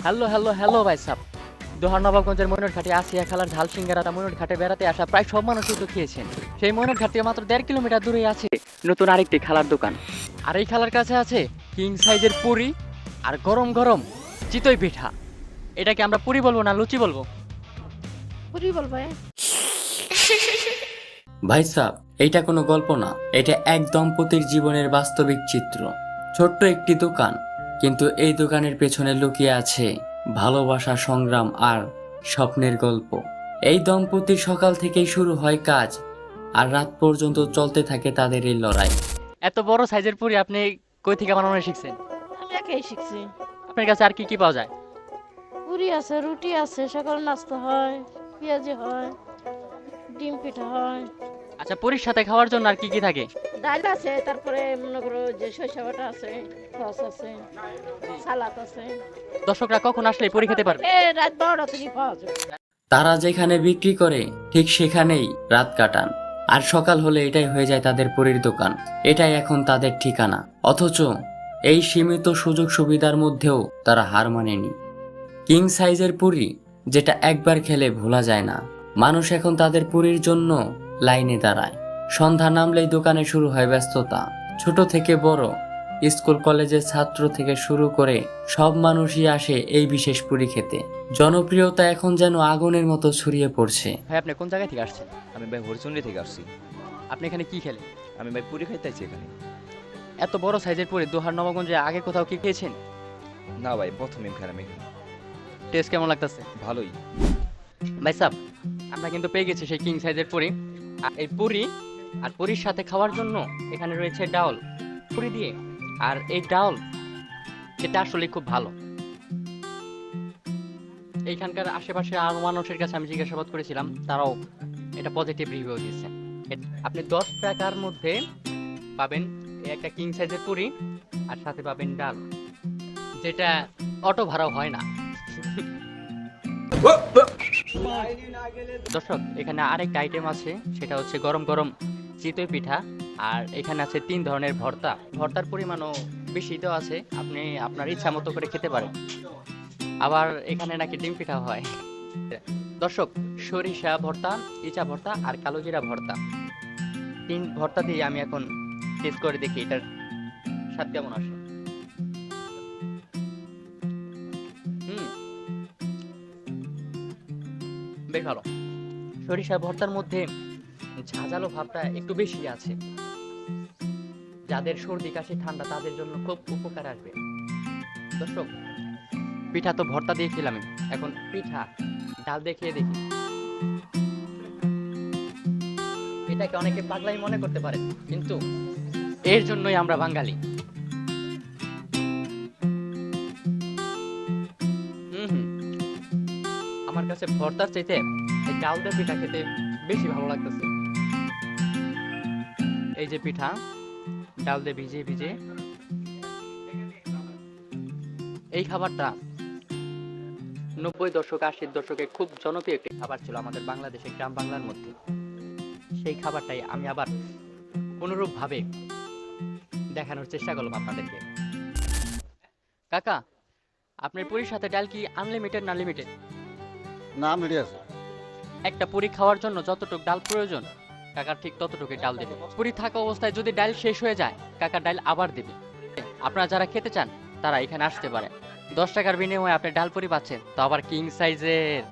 Hello hello hello ভাই sub. দোহার নবাবগঞ্জের ময়নট ঘাটে আসিয়া খালার ঝাল সিঙ্গারাটা ময়নট ঘাটে বেড়াতে আসা প্রায় সব মানুষই তো খেয়েছেন। সেই ময়নট ঘাট থেকে মাত্র 1.5 কিলোমিটার দূরে আছে নতুন আরেকটি খালার দোকান। আর এই খালার কাছে আছে কিং সাইজের পুরি আর গরম গরম চিতই পিঠা। এটাকে আমরা পুরি বলবো না লুচি বলবো? পুরি বলবে। ভাই সাব, এইটা কোনো গল্প না, এটা এক দম্পতির জীবনের বাস্তবিক চিত্র। ছোট্ট একটি দোকান, কিন্তু এই দোকানের পেছনে লুকিয়ে আছে ভালোবাসা, সংগ্রাম আর স্বপ্নের গল্প। এই দম্পতির সকাল থেকেই শুরু হয় কাজ, আর রাত পর্যন্ত চলতে থাকে তাদের এই লড়াই। এত বড় সাইজের পুরি আপনি কই থেকে বানানো শিখছেন? আমি একাই শিখছি। আপনার কাছে আর কি কি পাওয়া যায়? পুরি আছে, রুটি আছে, সকালে নাস্তা হয়, পেঁয়াজি হয়, ডিম পিঠা হয়, আচ্ছা, পুরির সাথে খাওয়ার জন্য আর কি কি থাকে? ডাল আছে, তারপরে মনে করো যে সরিষা বাটা আছে, সস আছে, সালাদ আছে। দর্শকরা কখন আসলে পুরি খেতে পারবে? রাত 12টা থেকে পাওয়া যাবে। তারা যেখানে বিক্রি করে ঠিক সেখানেই রাত কাটান, আর সকাল হলে এটাই হয়ে যায় তাদের পুরীর দোকান। এটাই এখন তাদের ঠিকানা। অথচ এই সীমিত সুযোগ সুবিধার মধ্যেও তারা হার মানেনি। কিং সাইজের পুরি, যেটা একবার খেলে ভোলা যায় না। মানুষ এখন তাদের পুরীর জন্য লাইনে দাঁড়ায়। সন্ধ্যা নামলেই দোকানে শুরু হয় ব্যস্ততা। ছোট থেকে বড়, স্কুল কলেজের ছাত্র থেকে শুরু করে সব মানুষই আসে এই বিশেষ পুরি খেতে। জনপ্রিয়তা এখন যেন আগুনের মতো ছড়িয়ে পড়ছে। ভাই আপনি কোন জায়গা থেকে আসছেন? আমি ভাই হরিচন্ডী থেকে আসছি। আপনি এখানে কি খেলেন? আমি ভাই পুরি খাইতেছি এখানে। এত বড় সাইজের পুরি দোহার নবাবগঞ্জে আগে কোথাও কি খেয়েছেন? না ভাই, প্রথম খেলাম এখানে। টেস্ট কেমন লাগতেছে? ভালোই। ভাই সাব, আমরা কিন্তু পেয়ে গেছি সেই কিং সাইজের পুরি। আর এই পুরি আর পুরির সাথে খাওয়ার জন্য এখানে রয়েছে ডাউল পুরি দিয়ে। আর এই ডাউল খেতে আসলে খুব ভালো। এইখানকার আশেপাশে আরো মানুষের কাছে আমি জিজ্ঞাসাবাদ করেছিলাম, তারাও এটা পজিটিভ রিভিউ দিয়েছে। আপনি 10 টাকার মধ্যে পাবেন এই একটা কিং সাইজের পুরি আর সাথে পাবেন ডাল, যেটা অটো ভাড়াও হয় না। দর্শক, এখানে আরেকটা আইটেম আছে, সেটা হচ্ছে গরম গরম চিতই পিঠা। আর এখানে আছে 3 ধরনের ভর্তা। ভর্তার পরিমাণও বেশি দেওয়া আছে, আপনি আপনার ইচ্ছা মতো করে খেতে পারেন। আবার এখানে নাকি ডিম পিঠা হয়। দর্শক, সরিষা ভর্তা, ইচা ভর্তা আর কালো জিরা ভর্তা, 3 ভর্তা দিয়ে আমি এখন টেস্ট করে দেখি এটার স্বাদ কেমন আসে। হুম, বেশ ভালো। সরিষা ভর্তার মধ্যে ঝাঁঝালো ভাবটা একটু বেশি আছে। যাদের সর্দি কাশি ঠান্ডা তাদের জন্য খুব উপকার আসবে। দর্শক, পিঠা তো ভর্তা দিয়ে খেলাম, এখন পিঠা ডাল দিয়ে খেয়ে দেখি। এটাকে অনেকে পাগলাই মনে করতে পারে, কিন্তু এর জন্যই আমরা বাঙালি। হুম হুম, আমার কাছে ভর্তার চাইতে এই ডাল দিয়ে পিঠা খেতে বেশি ভালো লাগতেছে। এই যে পিঠা ডাল দিয়ে ভিজে ভিজে, এই খাবারটা 90 দশক 80 দশকে খুব জনপ্রিয় একটি খাবার ছিল আমাদের বাংলাদেশে, গ্রাম বাংলার মধ্যে। সেই খাবারটাই আমি আবার অনুরূপ ভাবে দেখানোর চেষ্টা করলাম আপনাদেরকে। কাকা, আপনার পুরীর সাথে ডাল কি আনলিমিটেড না লিমিটেড? না, মিডিয়া আছে। একটা পুরি খাওয়ার জন্য যতটুকু ডাল প্রয়োজন কাকা ঠিক ততটুকুই ডাল দেবে। পুরি থাকা অবস্থায় যদি ডাল শেষ হয়ে যায় কাকা ডাল আবার দেবে। আপনারা যারা খেতে চান তারা এখানে আসতে পারে। 10 টাকার বিনিময়ে আপনি ডাল পুরি পাচ্ছেন, তো আবার কিং সাইজের।